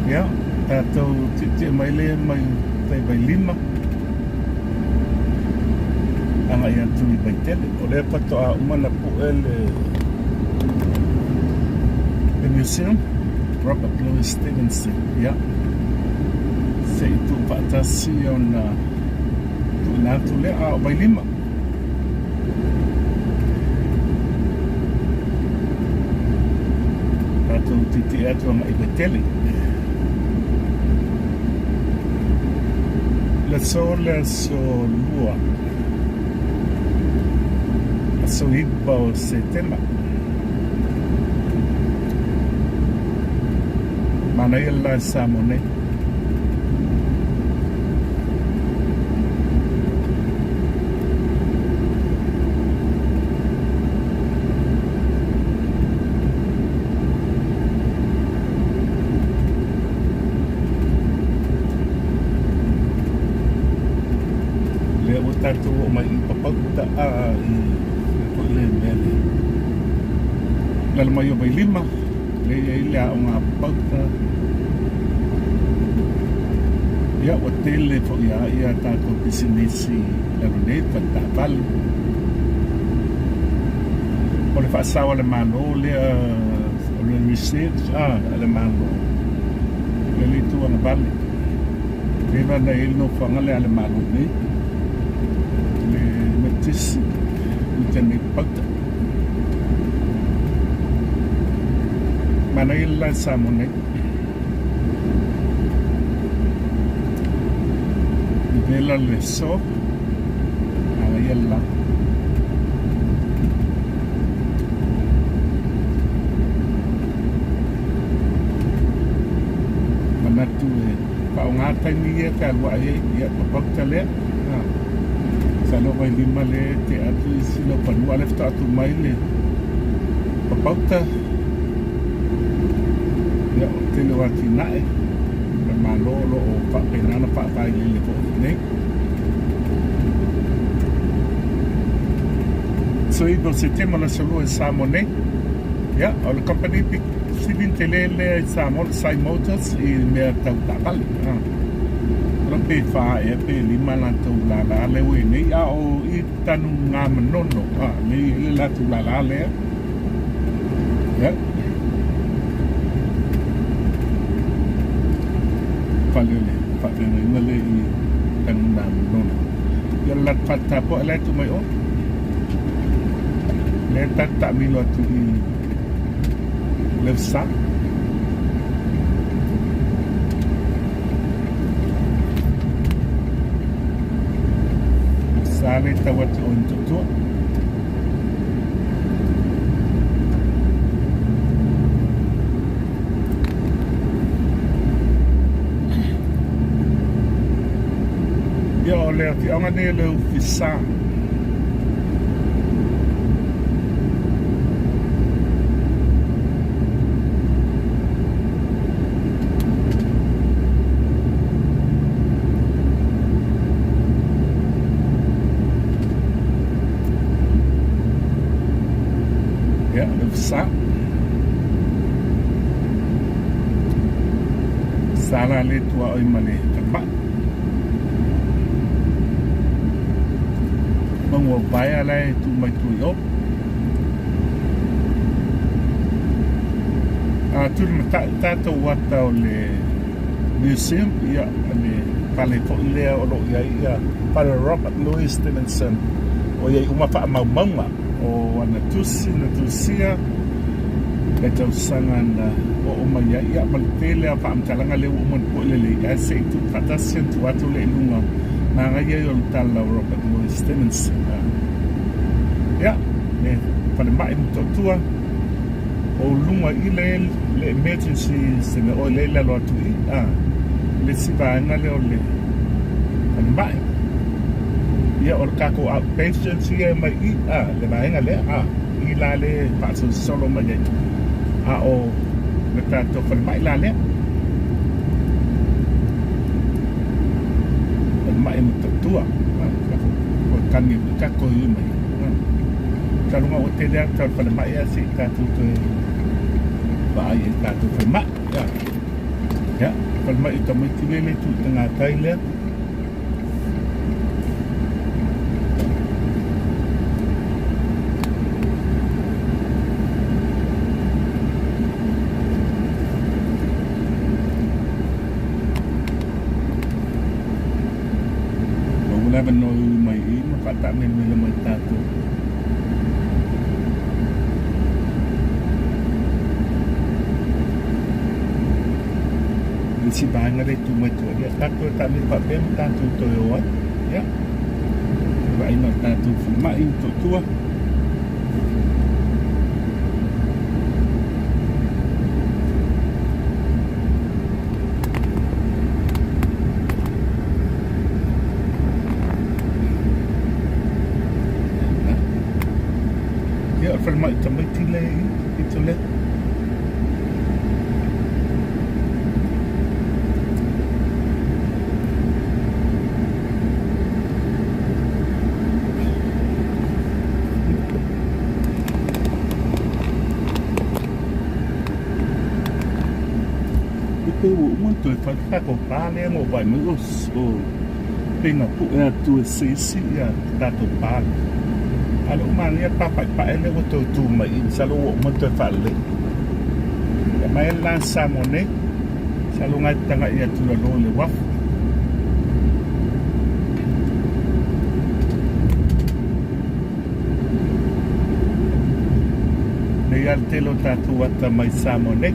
Ya, tātou te mai le mai tai Vailima. Anga ia tui Vaitele. O le patoa umana po le museum. Robert Louis Stevenson. Ya. Se itu patasi ona tu natu le a Vailima. Tātou titi atu anga i Vaitele. Le so lua so higba o se tema mana ila samone tatu o mai papauta i le mele lalma yo Vailima le ile o nga papauta ya o tele fo ia tatu pisinisi la rune pata val o le fasawa le mano le research le mano le tu ana val le va na il no fanga le mano ni tisi utani pakta mana illa samone vela le so ala yalla mana tu pa ngata ni ya ka wa ya pakta le Salo Vailima le te atu silo panua le atu mai le papauta ya o te le wati nae le malolo o papenana papai le po ne so ibo se tema la solo e samone ya o le company pic sivin tele le samol sai motors i me tau tapal pe fa e pe lima la tu la le we ni a o I tanu nga manono ni le la tu la le ya fa le ni le I tanu nga manono ya la pata po le tu mai o le tata mi lo tu I le sa sale tawat untuk tu ya oleh ti ang ne le ofisa sala le tua oi male tamba mango vai ala tu mai tu yo tu mata to wata le museum ya le pale ko le o ya pale Robert Louis Stevenson o ya uma pa mama o ana tusia Ito sangan o umaya ia Vaitele apa amtalanga le umon po le ase itu patasien tu atu le lunga nanga ia yon tala Robert Louis Stevenson ya ne pada mai to tua o lunga ile le emergency se me o le la lo tu le sibanga le o le pada mai ia or kako outpatient ia mai le bainga le ila le paso solo mai o neta to pada mai la le mai mo tua ko kan ni ka ko yi mai kalau ngau te dia tal pada mai ya si ka tu ba ai ka tu mai ya Ya, kalau ita mai tinggal itu tengah Thailand. Wala ba no may makatamin nila may tato. Si banga itu macam dia tato tak ni pak pem tato toyot ya ba ina tato main tu tua ya forma também tile itu le tôi muốn tôi phải khác của ba lên một vài mấy ô bên là phụ là tôi xí à ta tôi ba alo mà nghe ba phải lên một tôi mấy sao lộ muốn tôi phải lên mấy lan sa một nét sao lộ ngay ta ngay tôi là lô le waf này al telo ta tu at mai sa một nét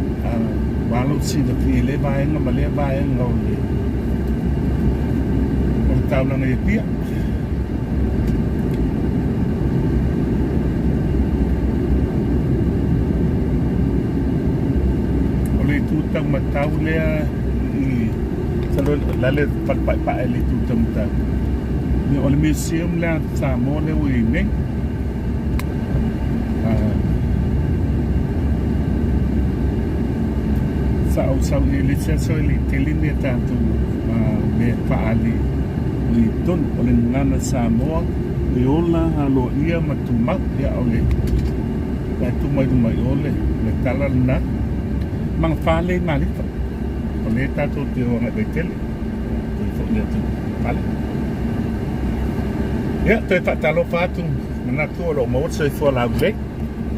walau si the pile bayang mali bayang ngoli ang tao lang ay pia oleh tutang matau le selalu lalu pat ele tutang ta ni oleh museum la samo le wini sau ili so ili tilini tanto me faali itun oleh ngana Samoa iola halo ia matumak ya oleh tu mai oleh le talana mang faale mali oleh tato tio ngai Vaitele tu dia tu vale ya tu tak talo fatu menatu lo mau se fo la ble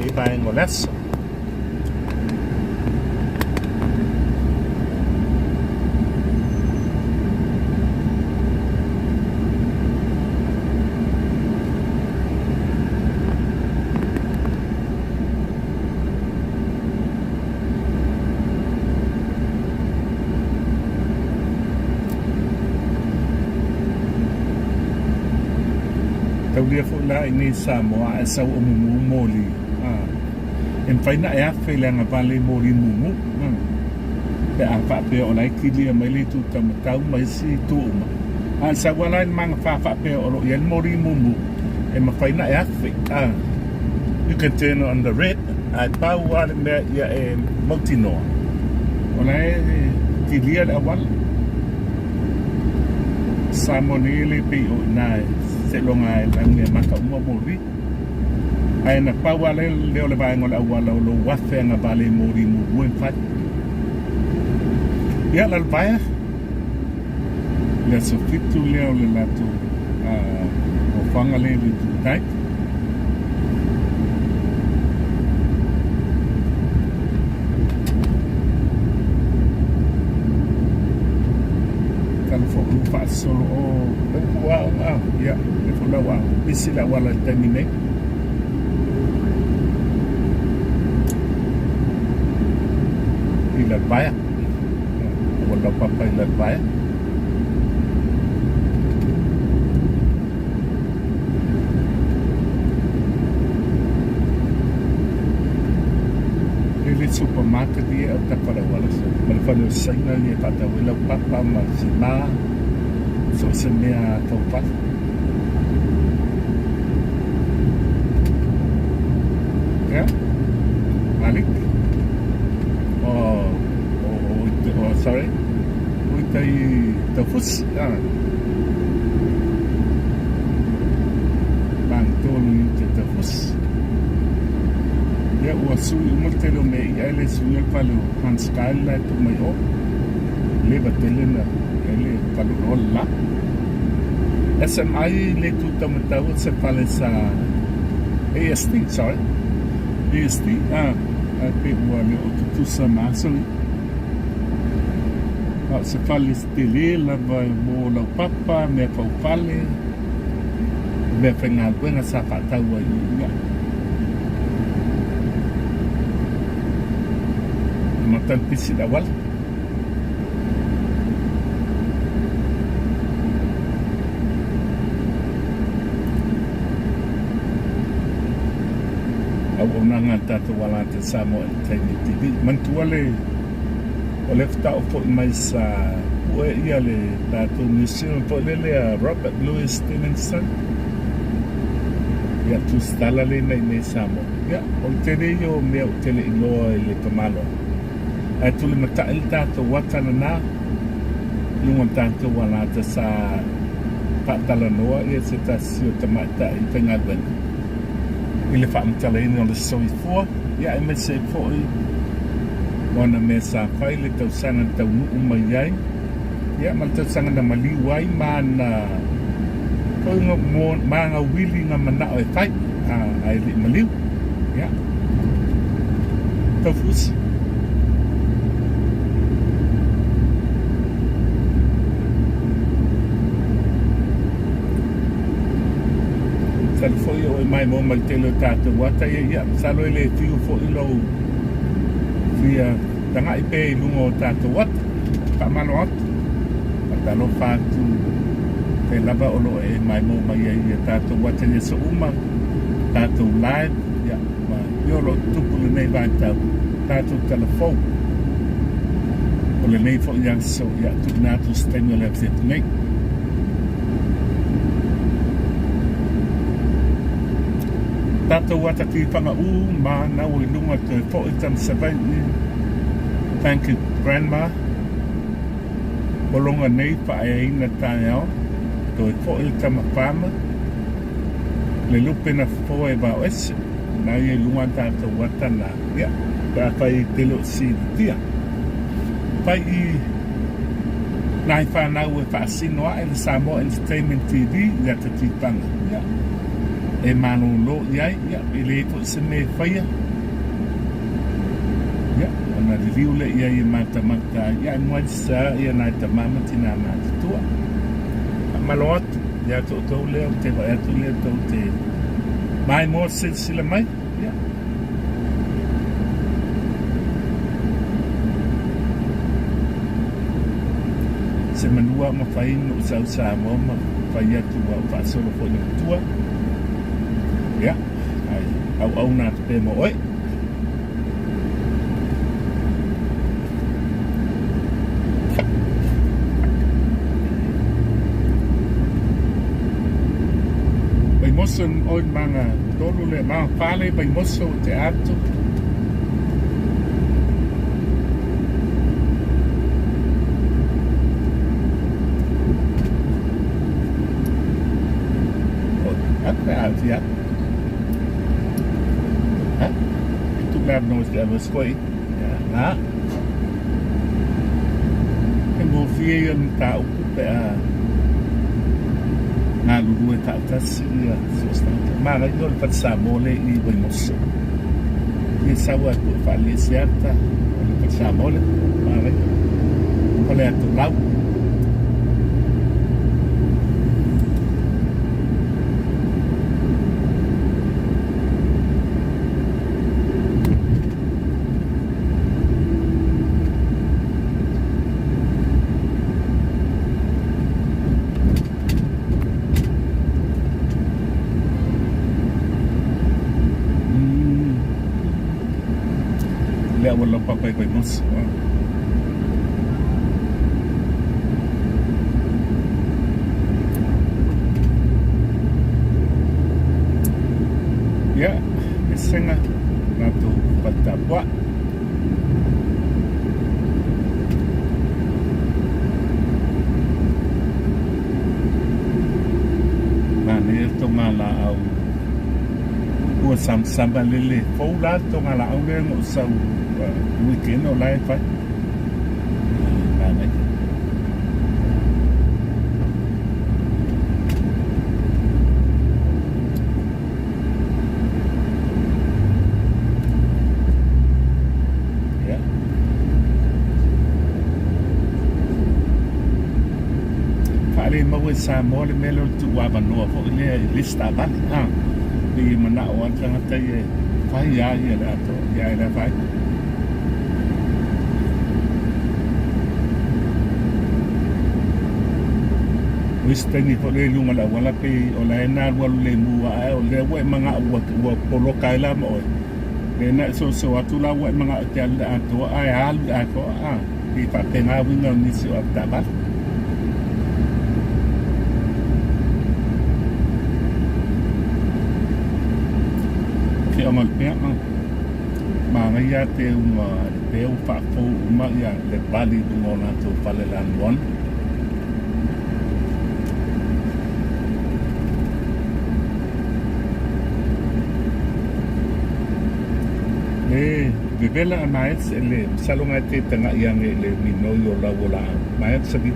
e vai ngolas tau dia fula ini Samoa asau umumu moli em fai na ya fai la ngapale moli mumu pe apa pe olai kili mai le tu tam tau mai si tu ma sa wala mang fa pe oro yen moli mumu em fai na ya fai you can turn on the red at power me ya multino olai kili awal Samonele pe o nai se longa lang ne maka mo mori ai na pawa le le ba ngol awala lo wafe nga bale mori mu buen fat ya la baya le so fitu le la tu o fanga le tu tai solo wow ya fula wow bisila wala termine ila baya wala papa ila baya ili supermarket dia tak pada wala malfano signa ni pada wala papa masima so semia topat ya Malik oh sorry uitai tafus bang tolu tafus ya wasu multelo me ya le suel palo han style la tu mai le Vaitele na ele palolola SMI le tutamataw sa pala sa AST, sorry. AST, pe wale o tutu sa masoli. Sa pala sa tele, lava mo lau papa, mea pau pale, mea whengalwe nga sa patawa iuga. Matan pisit awal. Unanga tatu wala te Samoa Entertainment TV mantua le o le fta o po mai sa ue ia le tatu museum po le Robert Louis Stevenson ia tu stala le nei Samoa ia o tele yo me o tele iloa le pamalo ai tu le mata il tatu watana na lunga tatu wala te sa patala noa ia se tasio tamata i pengaben ile fa mtala ina le soifua ia e mese foi wana mesa fai le tau sanga tau nuu mai ai ia mal tau sanga na maliwai mana koi nga mga wili nga mana o e fai ai li maliw ia tau fusi foi o mai mo mal tele tata wata ia salo ele tiu fo ilo via tanga ipe lungo tata wat pa malot patalo fatu te lava olo e mai mo mai ia tata wata ia so uma tata live ia ma yo lo tupu le nei vai tata telefone o le nei fo ia so ia tu natu stenyo le fit nei Tato wata ki whanga ma na o lunga te fo i tam savai. Thank you, Grandma. Bolonga nei pa e ina tae au. To i fo i tam whama. Le lupe na fo e ba oese. Na i lunga tato wata na. Ia, pa pai telo si tia. Pai i nai whanau e whaasinoa e le Samoa Entertainment TV. Ia te tipanga. Ia. E manu lo iai ia ele ko se me faia ia ana riu le ia i mata ia mo sa ia na ta mama tina ma tua malot ia to le te vai to le to te mai mo sila mai ia se manua ma fai no sa mo ma faia tua fa solo fo tua ya au na te mo oi bai moso oi manga tolu le ma pale bai moso teatro ya Grab knows the other way. Na. Em vô phía em tạo bè na lulu e tạo ta si ma la io fa samole i voi mosso. Ni sawa tu fa le siata, fa samole, ma la. Qual è tu lau? Wala pa pa mas ya isenga nato patapwa mane to mala au ua samba lele foula to mala au le ngo sau weekend o lai fai le mau sa mo le melo tu wa ba no fo le lista ba ha ni mana o tanga tai e fai ya la to ya la fai wistani fo le lunga la wala pe o la na wa le mu wa o le we manga wa polo kai la mo le na so atu la we manga te ala to ai al a ko a pi pa te nga winga ni si o ta ba ke o mal pe ma nga ya te uma pe o fa fo uma ya le bali du mo na to fa le lan one Vivela mais ele salonga te tanga yang ele mino yo la wala mai sabi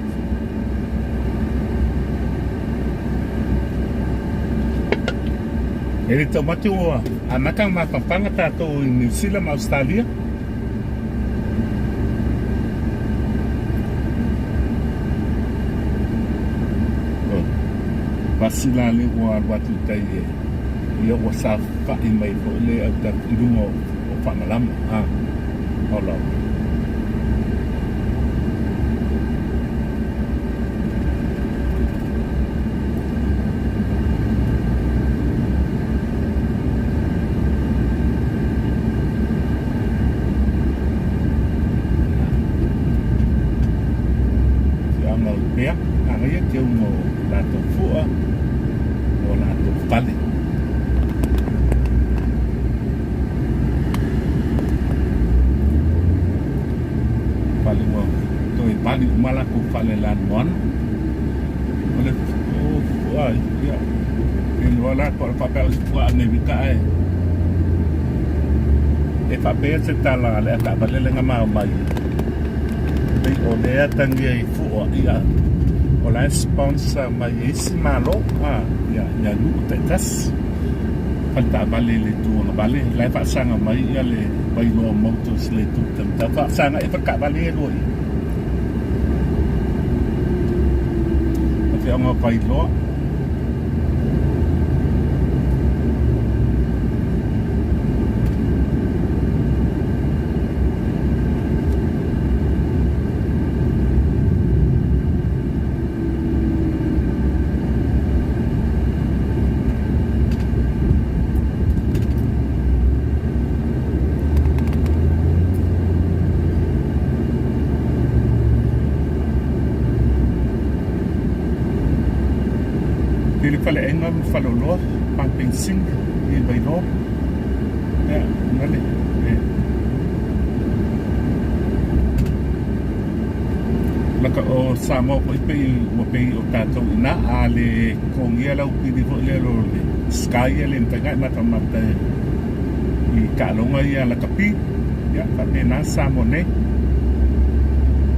ele tomato anakang mapapanga tato New Zealand Australia vasila le wa watu tai yo wasafa imai ko le ata idumo fa malam Allah yang mau biak angaya jauh mau lato fua mau lato pali pali malah ku falelan mon oleh wah ya ini wala kalau papel buat nevika papel setala le tak balik dengan mau maiไปoleh tanggi fu ya oleh sponsor mai isi malo ya ya lu tetas tak balik le tu balik lai pak sang mai ya le bai lo motos le tu tak pak sang pak balik lu ang Vailima Dili fale engam falolo pamping sing di Vailima ya ngale laka o samo ko ipe o tato na ale kongia la upidi fo le lo sky le ntaga mata mata I kalonga ya la kapi ya patena samo ne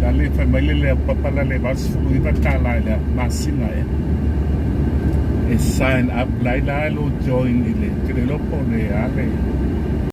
dale family le papala le vas fluida kala la masina ya sign up lai lo join ile kilo pone ale